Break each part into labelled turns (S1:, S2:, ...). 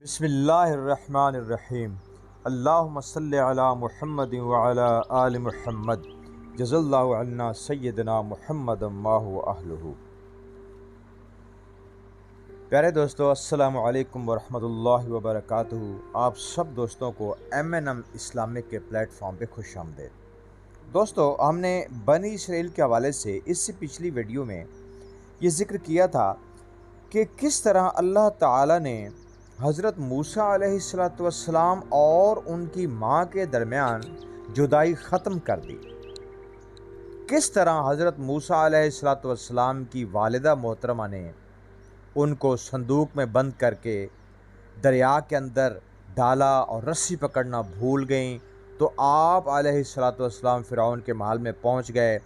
S1: بسم اللہ الرحمن الرحیم اللہم صلی علی محمد وعلی آل محمد جزا اللہ عنا سیدنا محمد ما هو اہلہ۔ پیارے دوستو، السلام علیکم ورحمۃ اللہ وبرکاتہ۔ آپ سب دوستوں کو M&M اسلامک کے پلیٹ فارم پہ خوش آمدید۔ دوستو، ہم نے بنی اسرائیل کے حوالے سے اس سے پچھلی ویڈیو میں یہ ذکر کیا تھا کہ کس طرح اللہ تعالیٰ نے حضرت موسیٰ علیہ السلام اور ان کی ماں کے درمیان جدائی ختم کر دی۔ کس طرح حضرت موسیٰ علیہ السلام کی والدہ محترمہ نے ان کو صندوق میں بند کر کے دریا کے اندر ڈالا اور رسی پکڑنا بھول گئیں، تو آپ علیہ السلام فرعون کے محل میں پہنچ گئے۔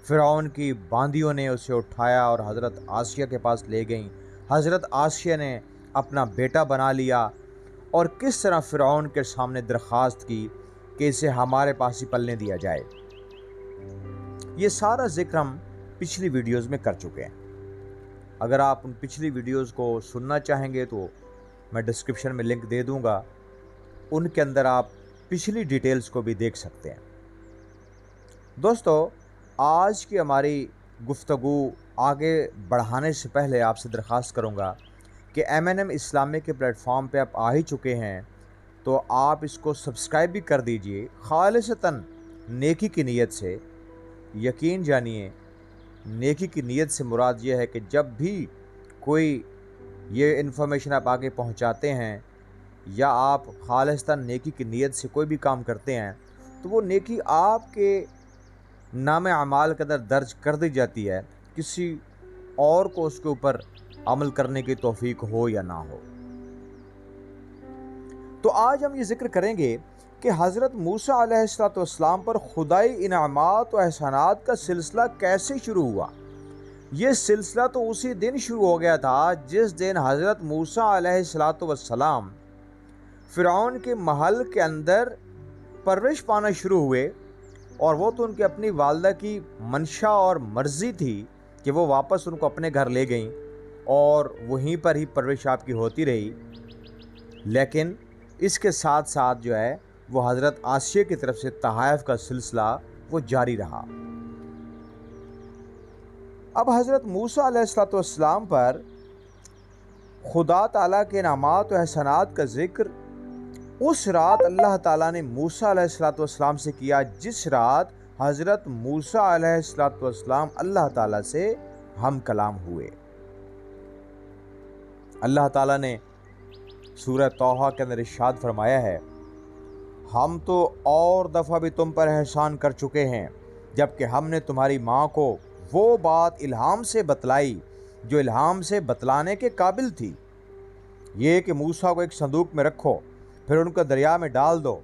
S1: فرعون کی باندیوں نے اسے اٹھایا اور حضرت آسیہ کے پاس لے گئیں۔ حضرت آسیہ نے اپنا بیٹا بنا لیا اور کس طرح فرعون کے سامنے درخواست کی کہ اسے ہمارے پاس ہی پلنے دیا جائے۔ یہ سارا ذکر ہم پچھلی ویڈیوز میں کر چکے ہیں۔ اگر آپ ان پچھلی ویڈیوز کو سننا چاہیں گے تو میں ڈسکرپشن میں لنک دے دوں گا، ان کے اندر آپ پچھلی ڈیٹیلز کو بھی دیکھ سکتے ہیں۔ دوستو، آج کی ہماری گفتگو آگے بڑھانے سے پہلے آپ سے درخواست کروں گا کہ M&M اسلامک کے پلیٹ فارم پہ آپ آ ہی چکے ہیں تو آپ اس کو سبسکرائب بھی کر دیجئے، خالصتاً نیکی کی نیت سے۔ یقین جانیے، نیکی کی نیت سے مراد یہ ہے کہ جب بھی کوئی یہ انفارمیشن آپ آگے پہنچاتے ہیں یا آپ خالصتاً نیکی کی نیت سے کوئی بھی کام کرتے ہیں تو وہ نیکی آپ کے نام اعمال کے اندر درج کر دی جاتی ہے، کسی اور کو اس کے اوپر عمل کرنے کی توفیق ہو یا نہ ہو۔ تو آج ہم یہ ذکر کریں گے کہ حضرت موسیٰ علیہ السلام پر خدائی انعامات و احسانات کا سلسلہ کیسے شروع ہوا۔ یہ سلسلہ تو اسی دن شروع ہو گیا تھا جس دن حضرت موسیٰ علیہ السلام فرعون کے محل کے اندر پرورش پانا شروع ہوئے، اور وہ تو ان کی اپنی والدہ کی منشا اور مرضی تھی کہ وہ واپس ان کو اپنے گھر لے گئیں اور وہیں پر ہی پرورش آپ کی ہوتی رہی، لیکن اس کے ساتھ ساتھ جو ہے وہ حضرت آسیہ کی طرف سے تحائف کا سلسلہ وہ جاری رہا۔ اب حضرت موسیٰ علیہ السلام پر خدا تعالیٰ کے انعامات و احسانات کا ذکر اس رات اللہ تعالیٰ نے موسیٰ علیہ السلام سے کیا جس رات حضرت موسیٰ علیہ السلام اللہ تعالیٰ سے ہم کلام ہوئے۔ اللہ تعالیٰ نے سورہ طٰہٰ کے اندر ارشاد فرمایا ہے، ہم تو اور دفعہ بھی تم پر احسان کر چکے ہیں جبکہ ہم نے تمہاری ماں کو وہ بات الہام سے بتلائی جو الہام سے بتلانے کے قابل تھی، یہ کہ موسیٰ کو ایک صندوق میں رکھو، پھر ان کو دریا میں ڈال دو،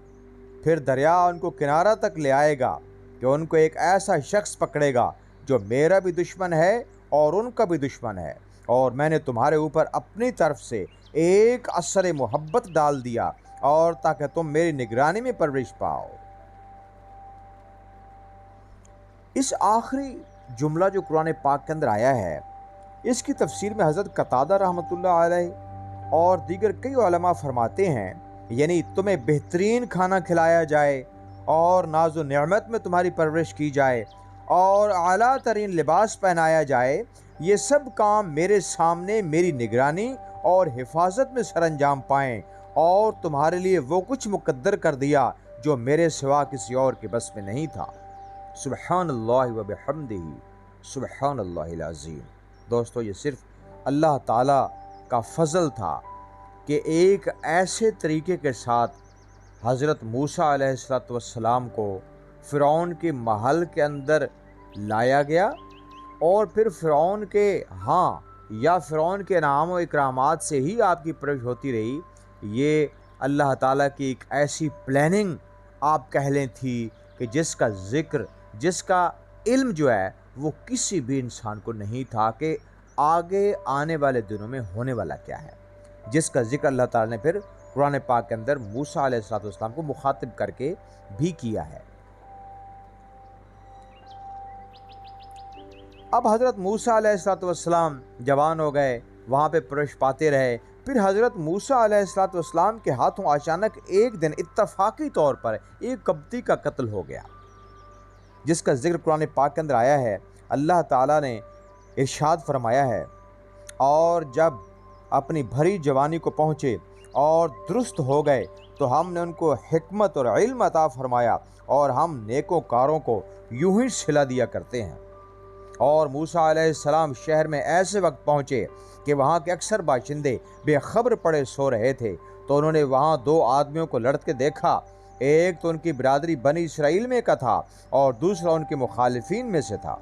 S1: پھر دریا ان کو کنارہ تک لے آئے گا کہ ان کو ایک ایسا شخص پکڑے گا جو میرا بھی دشمن ہے اور ان کا بھی دشمن ہے، اور میں نے تمہارے اوپر اپنی طرف سے ایک اثر محبت ڈال دیا اور تاکہ تم میری نگرانی میں پرورش پاؤ۔ اس آخری جملہ جو قرآن پاک کے اندر آیا ہے، اس کی تفسیر میں حضرت قتادہ رحمۃ اللہ علیہ اور دیگر کئی علماء فرماتے ہیں، یعنی تمہیں بہترین کھانا کھلایا جائے اور ناز و نعمت میں تمہاری پرورش کی جائے اور اعلیٰ ترین لباس پہنایا جائے، یہ سب کام میرے سامنے میری نگرانی اور حفاظت میں سر انجام پائیں، اور تمہارے لیے وہ کچھ مقدر کر دیا جو میرے سوا کسی اور کے بس میں نہیں تھا۔ سبحان اللہ و بحمدہ، سبحان اللہ العظیم۔ دوستو، یہ صرف اللہ تعالیٰ کا فضل تھا کہ ایک ایسے طریقے کے ساتھ حضرت موسیٰ علیہ السلام کو فرعون کے محل کے اندر لایا گیا، اور پھر فرعون کے فرعون کے انعام و اکرامات سے ہی آپ کی پرورش ہوتی رہی۔ یہ اللہ تعالیٰ کی ایک ایسی پلاننگ آپ کہہ لیں تھی کہ جس کا ذکر، جس کا علم جو ہے وہ کسی بھی انسان کو نہیں تھا کہ آگے آنے والے دنوں میں ہونے والا کیا ہے، جس کا ذکر اللہ تعالیٰ نے پھر قرآن پاک کے اندر موسیٰ علیہ السلام کو مخاطب کر کے بھی کیا ہے۔ اب حضرت موسیٰ علیہ السلام جوان ہو گئے، وہاں پہ پرورش پاتے رہے، پھر حضرت موسیٰ علیہ السلام کے ہاتھوں اچانک ایک دن اتفاقی طور پر ایک قبطی کا قتل ہو گیا، جس کا ذکر قرآن پاک کے اندر آیا ہے۔ اللہ تعالیٰ نے ارشاد فرمایا ہے، اور جب اپنی بھری جوانی کو پہنچے اور درست ہو گئے تو ہم نے ان کو حکمت اور علم عطا فرمایا، اور ہم نیکوکاروں کو یوں ہی صلہ دیا کرتے ہیں۔ اور موسیٰ علیہ السلام شہر میں ایسے وقت پہنچے کہ وہاں کے اکثر باشندے بے خبر پڑے سو رہے تھے، تو انہوں نے وہاں دو آدمیوں کو لڑتے دیکھا، ایک تو ان کی برادری بنی اسرائیل میں کا تھا اور دوسرا ان کے مخالفین میں سے تھا۔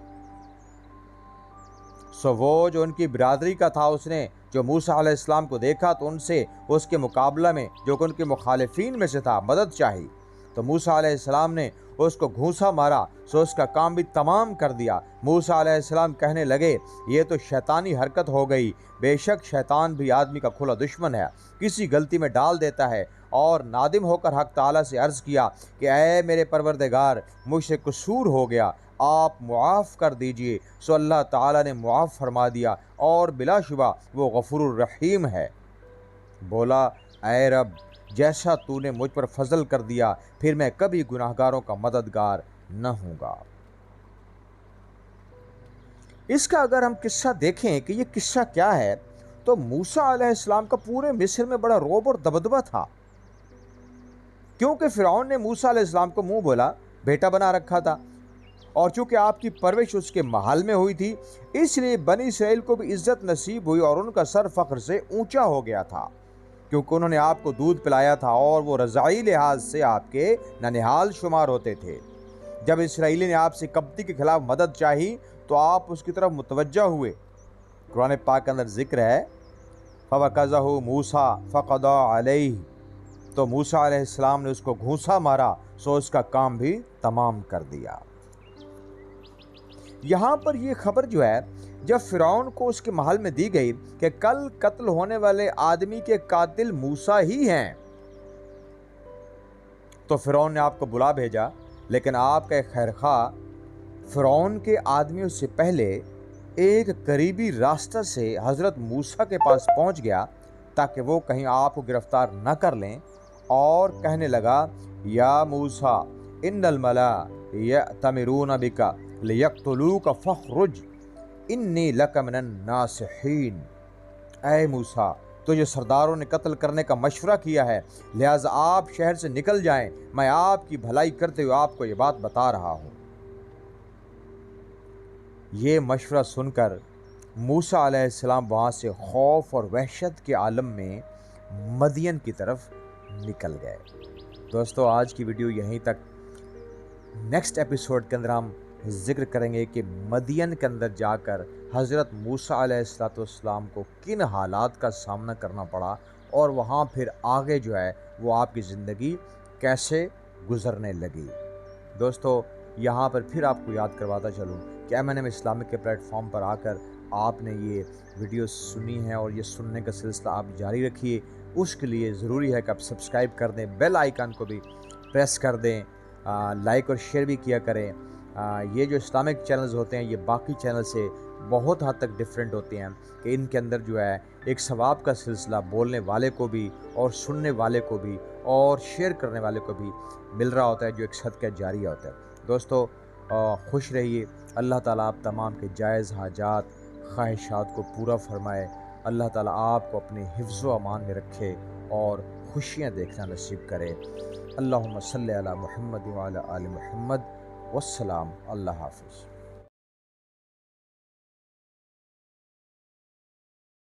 S1: سو وہ جو ان کی برادری کا تھا، اس نے جو موسیٰ علیہ السلام کو دیکھا تو ان سے اس کے مقابلہ میں جو کہ ان کے مخالفین میں سے تھا مدد چاہی، تو موسیٰ علیہ السلام نے اس کو گھونسا مارا، سو اس کا کام بھی تمام کر دیا۔ موسیٰ علیہ السلام کہنے لگے، یہ تو شیطانی حرکت ہو گئی، بے شک شیطان بھی آدمی کا کھلا دشمن ہے، کسی غلطی میں ڈال دیتا ہے۔ اور نادم ہو کر حق تعالیٰ سے عرض کیا کہ اے میرے پروردگار، مجھ سے قصور ہو گیا، آپ معاف کر دیجئے۔ سو اللہ تعالیٰ نے معاف فرما دیا، اور بلا شبہ وہ غفور الرحیم ہے۔ بولا، اے رب، جیسا تو نے مجھ پر فضل کر دیا، پھر میں کبھی گناہگاروں کا مددگار نہ ہوں گا۔ اس کا اگر ہم قصہ دیکھیں کہ یہ قصہ کیا ہے، تو موسیٰ علیہ السلام کا پورے مصر میں بڑا رعب اور دبدبہ تھا، کیونکہ فرعون نے موسیٰ علیہ السلام کو منہ بولا بیٹا بنا رکھا تھا، اور چونکہ آپ کی پرورش اس کے محل میں ہوئی تھی، اس لیے بنی اسرائیل کو بھی عزت نصیب ہوئی، اور ان کا سر فخر سے اونچا ہو گیا تھا، کیونکہ انہوں نے آپ کو دودھ پلایا تھا اور وہ رضاعی لحاظ سے آپ کے ننہال شمار ہوتے تھے۔ جب اسرائیلی نے آپ سے قبطی کے خلاف مدد چاہی تو آپ اس کی طرف متوجہ ہوئے۔ قرآن پاک کے اندر ذکر ہے، فَوَكَزَهُ مُوسَىٰ فَقَضَىٰ عَلَيْهِ، تو موسیٰ علیہ السلام نے اس کو گھونسا مارا، سو اس کا کام بھی تمام کر دیا۔ یہاں پر یہ خبر جو ہے، جب فرعون کو اس کے محل میں دی گئی کہ کل قتل ہونے والے آدمی کے قاتل موسیٰ ہی ہیں، تو فرعون نے آپ کو بلا بھیجا، لیکن آپ کا ایک خیرخواہ فرعون کے آدمیوں سے پہلے ایک قریبی راستہ سے حضرت موسیٰ کے پاس پہنچ گیا تاکہ وہ کہیں آپ کو گرفتار نہ کر لیں، اور کہنے لگا، یا موسیٰ ان الملا یأتمرون بک لیقتلوک فاخرج انی لک من الناصحین۔ اے موسیٰ، تجھے سرداروں نے قتل کرنے کا مشورہ کیا ہے، لہٰذا آپ شہر سے نکل جائیں، میں آپ کی بھلائی کرتے ہوئے آپ کو یہ بات بتا رہا ہوں۔ یہ مشورہ سن کر موسیٰ علیہ السلام وہاں سے خوف اور وحشت کے عالم میں مدین کی طرف نکل گئے۔ دوستو، آج کی ویڈیو یہیں تک۔ نیکسٹ ایپیسوڈ کے اندر ہم ذکر کریں گے کہ مدین کے اندر جا کر حضرت موسیٰ علیہ السلام کو کن حالات کا سامنا کرنا پڑا، اور وہاں پھر آگے جو ہے وہ آپ کی زندگی کیسے گزرنے لگی۔ دوستو، یہاں پر پھر آپ کو یاد کرواتا چلوں کہ MNM اسلامک کے پلیٹ فارم پر آ کر آپ نے یہ ویڈیو سنی ہے، اور یہ سننے کا سلسلہ آپ جاری رکھیے۔ اس کے لیے ضروری ہے کہ آپ سبسکرائب کر دیں، بیل آئیکن کو بھی پریس کر دیں، لائک اور شیئر بھی کیا کریں۔ یہ جو اسلامک چینلز ہوتے ہیں، یہ باقی چینل سے بہت حد تک ڈیفرنٹ ہوتے ہیں کہ ان کے اندر جو ہے ایک ثواب کا سلسلہ بولنے والے کو بھی، اور سننے والے کو بھی، اور شیئر کرنے والے کو بھی مل رہا ہوتا ہے، جو ایک صدقہ جاریہ ہوتا ہے۔ دوستو، خوش رہیے۔ اللہ تعالیٰ آپ تمام کے جائز حاجات، خواہشات کو پورا فرمائے۔ اللہ تعالیٰ آپ کو اپنے حفظ و امان میں رکھے اور خوشیاں دیکھنا نصیب کرے۔ اللہم صلی علی محمد وعلی آل محمد، والسلام، اللہ حافظ۔